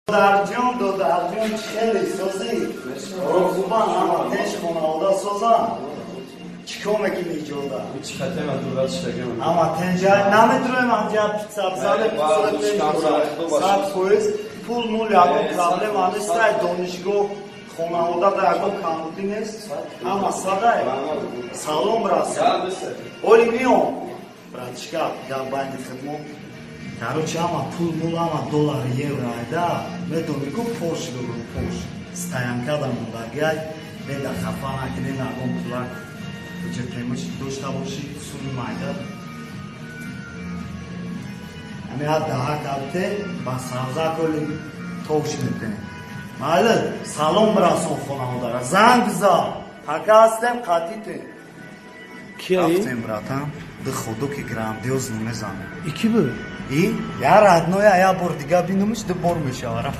دو درجان خیلی سازی خوبان اما تنش خانواده سازن چیکار میکنی اینجا؟ هیچ خطی من دولت شدگم اما تنجای نمیتونم همجا سبزاله سب کویز پول مول یادم پرابلم همیست دانشگاه خانواده درگاه کاموتی نیست اما ساده سلام براسم اولی میام براتشکا در باید خدمت Короче, ама пул мул, ама доллар, евро, айда, медони ку пош дурун, пош. Стоянка да мундагай, беда хафа накине нагон пулак. Куче темаш дошта боши, суми майда. Ами ад daha калте, ба савза коли тош мекуне. Майли, салом брасон хонаводара, занг биза, пока астем қатите. Рафтем, братан, ды ходу ки грандиозно мезане. İki mi? И я родной, а я бор дига бинумиш, ды бор мешавара.